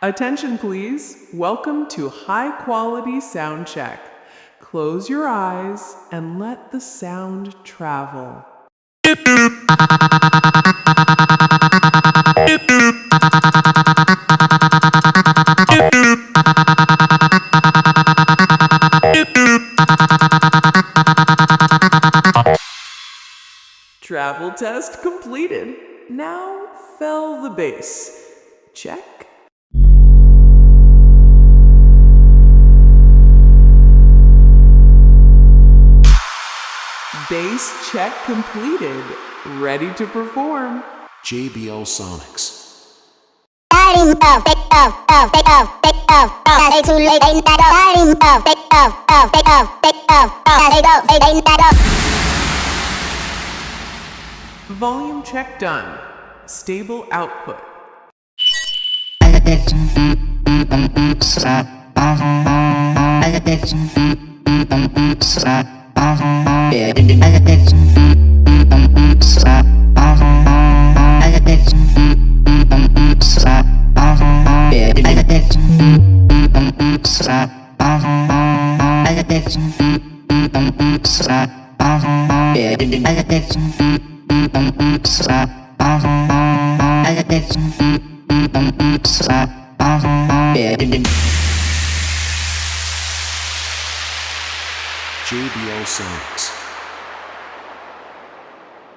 Attention please. Welcome to high quality sound check. Close your eyes and let the sound travel. Travel test completed. Now fill the bass. Check. Bass check completed. Ready to perform. JBL Sonics. Volume check done. Stable output. JBL Sonics.